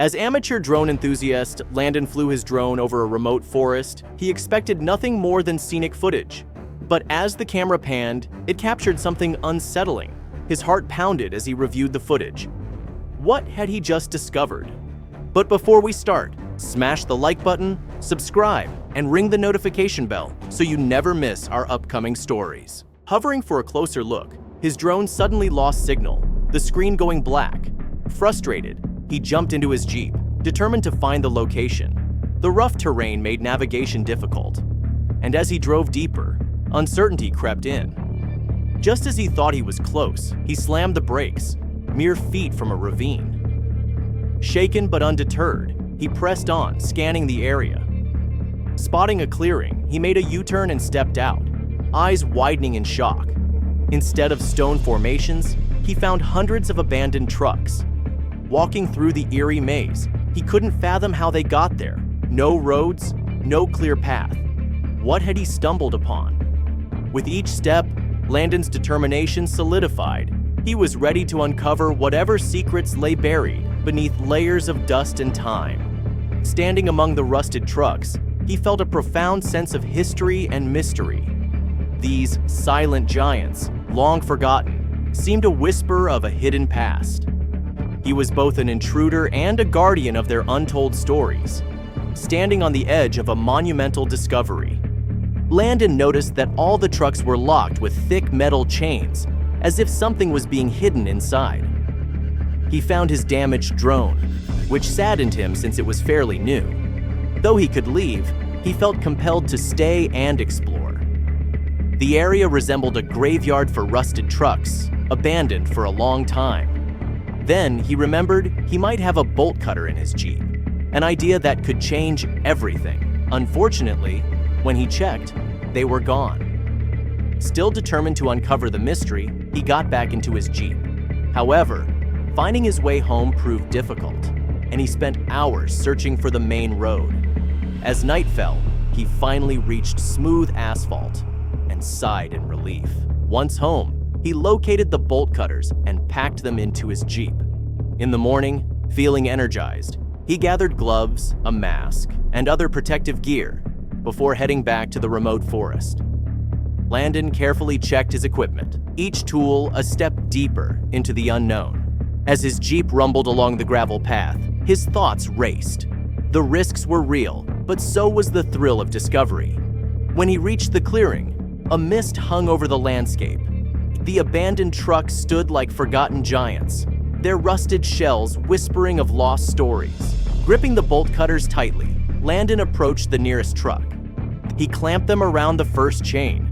As amateur drone enthusiast, Landon flew his drone over a remote forest. He expected nothing more than scenic footage. But as the camera panned, it captured something unsettling. His heart pounded as he reviewed the footage. What had he just discovered? But before we start, smash the like button, subscribe, and ring the notification bell so you never miss our upcoming stories. Hovering for a closer look, his drone suddenly lost signal, the screen going black. Frustrated, he jumped into his Jeep, determined to find the location. The rough terrain made navigation difficult, and as he drove deeper, uncertainty crept in. Just as he thought he was close, he slammed the brakes, mere feet from a ravine. Shaken but undeterred, he pressed on, scanning the area. Spotting a clearing, he made a U-turn and stepped out, eyes widening in shock. Instead of stone formations, he found hundreds of abandoned trucks. Walking through the eerie maze, he couldn't fathom how they got there. No roads, no clear path. What had he stumbled upon? With each step, Landon's determination solidified. He was ready to uncover whatever secrets lay buried beneath layers of dust and time. Standing among the rusted trucks, he felt a profound sense of history and mystery. These silent giants, long forgotten, seemed a whisper of a hidden past. He was both an intruder and a guardian of their untold stories, standing on the edge of a monumental discovery. Landon noticed that all the trucks were locked with thick metal chains, as if something was being hidden inside. He found his damaged drone, which saddened him since it was fairly new. Though he could leave, he felt compelled to stay and explore. The area resembled a graveyard for rusted trucks, abandoned for a long time. Then he remembered he might have a bolt cutter in his Jeep, an idea that could change everything. Unfortunately, when he checked, they were gone. Still determined to uncover the mystery, he got back into his Jeep. However, finding his way home proved difficult, and he spent hours searching for the main road. As night fell, he finally reached smooth asphalt and sighed in relief. Once home, he located the bolt cutters and packed them into his Jeep. In the morning, feeling energized, he gathered gloves, a mask, and other protective gear before heading back to the remote forest. Landon carefully checked his equipment, each tool a step deeper into the unknown. As his Jeep rumbled along the gravel path, his thoughts raced. The risks were real, but so was the thrill of discovery. When he reached the clearing, a mist hung over the landscape. The abandoned trucks stood like forgotten giants, their rusted shells whispering of lost stories. Gripping the bolt cutters tightly, Landon approached the nearest truck. He clamped them around the first chain.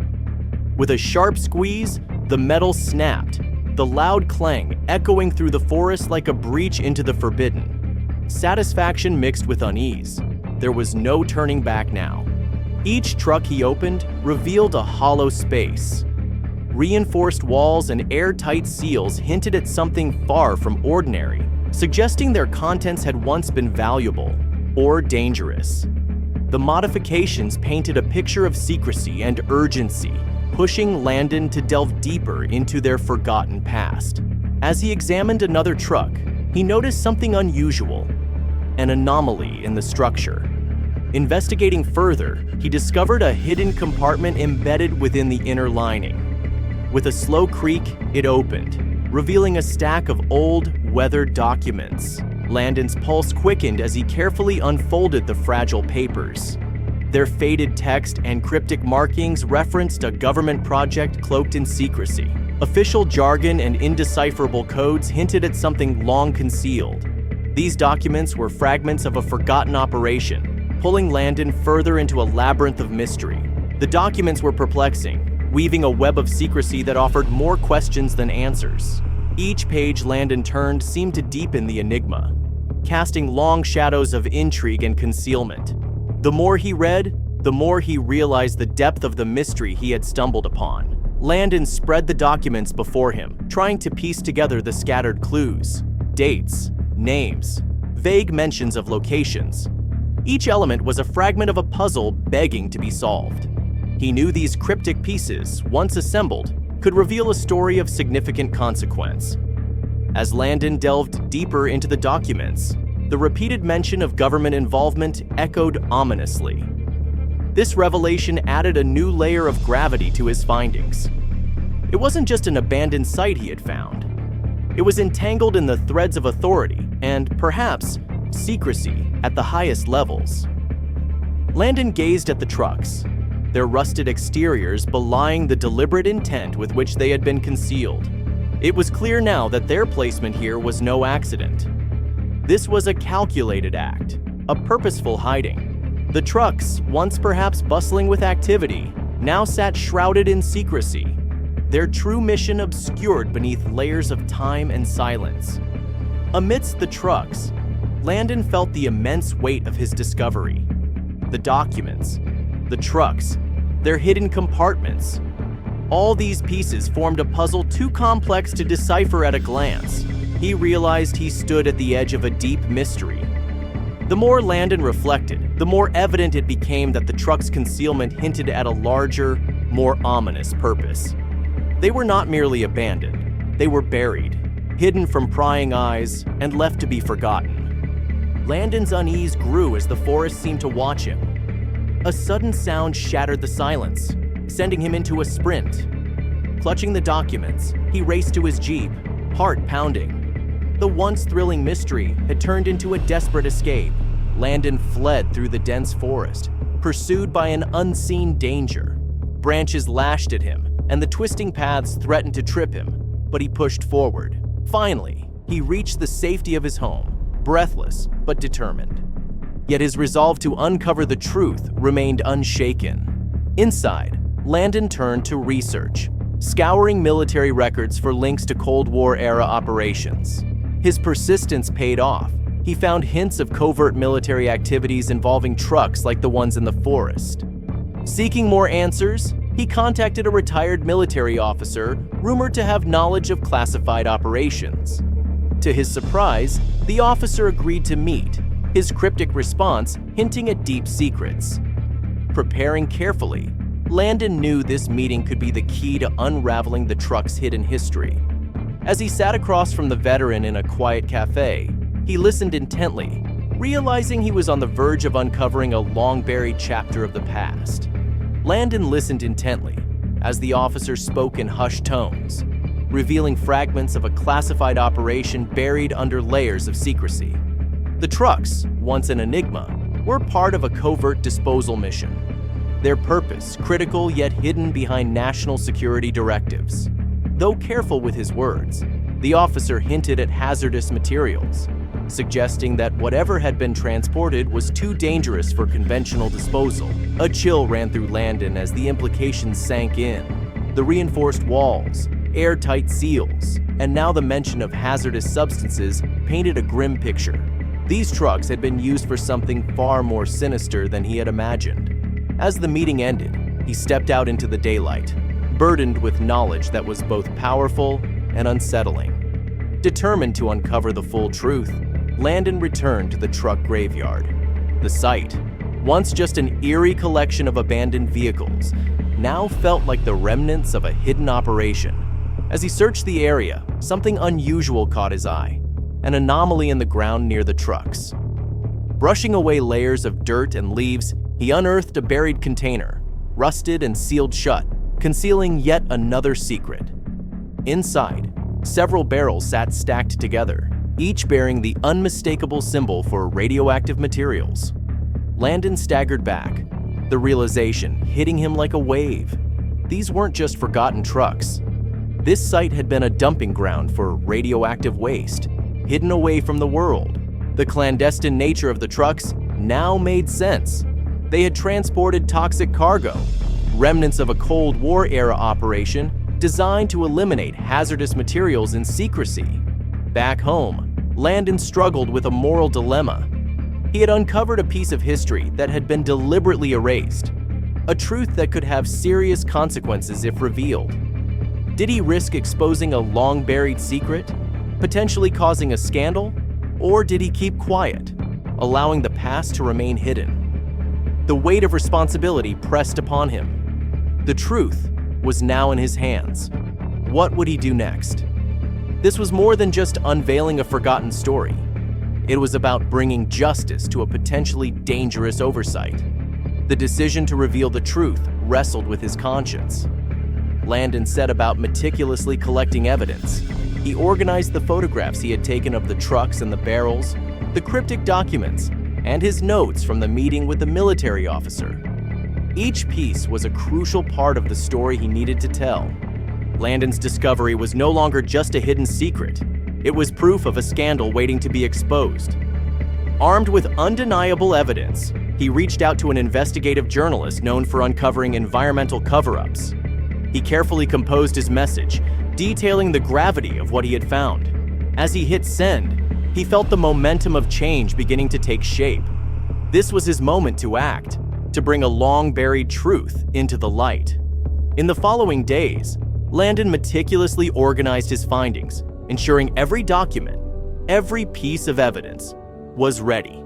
With a sharp squeeze, the metal snapped, the loud clang echoing through the forest like a breach into the forbidden. Satisfaction mixed with unease. There was no turning back now. Each truck he opened revealed a hollow space. Reinforced walls and airtight seals hinted at something far from ordinary, suggesting their contents had once been valuable or dangerous. The modifications painted a picture of secrecy and urgency, pushing Landon to delve deeper into their forgotten past. As he examined another truck, he noticed something unusual, an anomaly in the structure. Investigating further, he discovered a hidden compartment embedded within the inner lining. With a slow creak, it opened, revealing a stack of old, weathered documents. Landon's pulse quickened as he carefully unfolded the fragile papers. Their faded text and cryptic markings referenced a government project cloaked in secrecy. Official jargon and indecipherable codes hinted at something long concealed. These documents were fragments of a forgotten operation, pulling Landon further into a labyrinth of mystery. The documents were perplexing, weaving a web of secrecy that offered more questions than answers. Each page Landon turned seemed to deepen the enigma, casting long shadows of intrigue and concealment. The more he read, the more he realized the depth of the mystery he had stumbled upon. Landon spread the documents before him, trying to piece together the scattered clues, dates, names, vague mentions of locations. Each element was a fragment of a puzzle begging to be solved. He knew these cryptic pieces, once assembled, could reveal a story of significant consequence. As Landon delved deeper into the documents, The repeated mention of government involvement echoed ominously. This revelation added a new layer of gravity to his findings. It wasn't just an abandoned site he had found. It was entangled in the threads of authority and, perhaps, secrecy at the highest levels. Landon gazed at the trucks, their rusted exteriors belying the deliberate intent with which they had been concealed. It was clear now that their placement here was no accident. This was a calculated act, a purposeful hiding. The trucks, once perhaps bustling with activity, now sat shrouded in secrecy, their true mission obscured beneath layers of time and silence. Amidst the trucks, Landon felt the immense weight of his discovery. The documents, the trucks, their hidden compartments. All these pieces formed a puzzle too complex to decipher at a glance. He realized he stood at the edge of a deep mystery. The more Landon reflected, the more evident it became that the truck's concealment hinted at a larger, more ominous purpose. They were not merely abandoned, they were buried, hidden from prying eyes, and left to be forgotten. Landon's unease grew as the forest seemed to watch him. A sudden sound shattered the silence, sending him into a sprint. Clutching the documents, he raced to his jeep, heart pounding. The once thrilling mystery had turned into a desperate escape. Landon fled through the dense forest, pursued by an unseen danger. Branches lashed at him, and the twisting paths threatened to trip him, but he pushed forward. Finally, he reached the safety of his home, breathless but determined. Yet his resolve to uncover the truth remained unshaken. Inside, Landon turned to research, scouring military records for links to Cold War-era operations. His persistence paid off. He found hints of covert military activities involving trucks like the ones in the forest. Seeking more answers, he contacted a retired military officer rumored to have knowledge of classified operations. To his surprise, the officer agreed to meet, his cryptic response hinting at deep secrets. Preparing carefully, Landon knew this meeting could be the key to unraveling the truck's hidden history. As he sat across from the veteran in a quiet cafe, he listened intently, realizing he was on the verge of uncovering a long-buried chapter of the past. Landon listened intently as the officer spoke in hushed tones, revealing fragments of a classified operation buried under layers of secrecy. The trucks, once an enigma, were part of a covert disposal mission. Their purpose, critical yet hidden behind national security directives. Though careful with his words, the officer hinted at hazardous materials, suggesting that whatever had been transported was too dangerous for conventional disposal. A chill ran through Landon as the implications sank in. The reinforced walls, airtight seals, and now the mention of hazardous substances painted a grim picture. These trucks had been used for something far more sinister than he had imagined. As the meeting ended, he stepped out into the daylight, burdened with knowledge that was both powerful and unsettling. Determined to uncover the full truth, Landon returned to the truck graveyard. The site, once just an eerie collection of abandoned vehicles, now felt like the remnants of a hidden operation. As he searched the area, something unusual caught his eye, an anomaly in the ground near the trucks. Brushing away layers of dirt and leaves, he unearthed a buried container, rusted and sealed shut, concealing yet another secret. Inside, several barrels sat stacked together, each bearing the unmistakable symbol for radioactive materials. Landon staggered back, the realization hitting him like a wave. These weren't just forgotten trucks. This site had been a dumping ground for radioactive waste, hidden away from the world. The clandestine nature of the trucks now made sense. They had transported toxic cargo, remnants of a Cold War-era operation designed to eliminate hazardous materials in secrecy. Back home, Landon struggled with a moral dilemma. He had uncovered a piece of history that had been deliberately erased, a truth that could have serious consequences if revealed. Did he risk exposing a long-buried secret, potentially causing a scandal, or did he keep quiet, allowing the past to remain hidden? The weight of responsibility pressed upon him. The truth was now in his hands. What would he do next? This was more than just unveiling a forgotten story. It was about bringing justice to a potentially dangerous oversight. The decision to reveal the truth wrestled with his conscience. Landon set about meticulously collecting evidence. He organized the photographs he had taken of the trucks and the barrels, the cryptic documents, and his notes from the meeting with the military officer. Each piece was a crucial part of the story he needed to tell. Landon's discovery was no longer just a hidden secret. It was proof of a scandal waiting to be exposed. Armed with undeniable evidence, he reached out to an investigative journalist known for uncovering environmental cover-ups. He carefully composed his message, detailing the gravity of what he had found. As he hit send, he felt the momentum of change beginning to take shape. This was his moment to act, to bring a long-buried truth into the light. In the following days, Landon meticulously organized his findings, ensuring every document, every piece of evidence, was ready.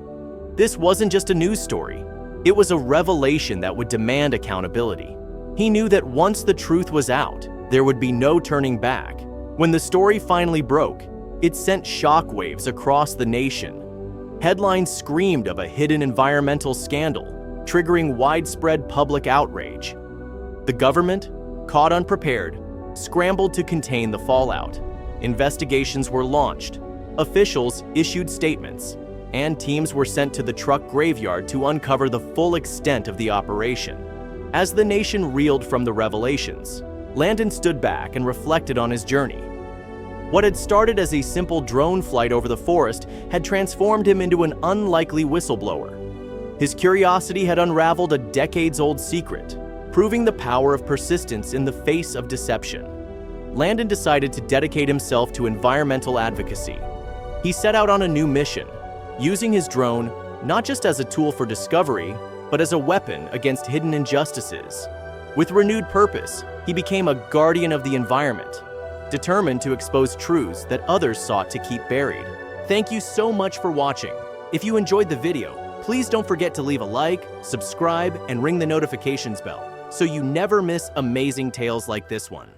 This wasn't just a news story. It was a revelation that would demand accountability. He knew that once the truth was out, there would be no turning back. When the story finally broke, it sent shockwaves across the nation. Headlines screamed of a hidden environmental scandal, triggering widespread public outrage. The government, caught unprepared, scrambled to contain the fallout. Investigations were launched, officials issued statements, and teams were sent to the truck graveyard to uncover the full extent of the operation. As the nation reeled from the revelations, Landon stood back and reflected on his journey. What had started as a simple drone flight over the forest had transformed him into an unlikely whistleblower. His curiosity had unraveled a decades-old secret, proving the power of persistence in the face of deception. Landon decided to dedicate himself to environmental advocacy. He set out on a new mission, using his drone not just as a tool for discovery, but as a weapon against hidden injustices. With renewed purpose, he became a guardian of the environment, determined to expose truths that others sought to keep buried. Thank you so much for watching. If you enjoyed the video, please don't forget to leave a like, subscribe, and ring the notifications bell so you never miss amazing tales like this one.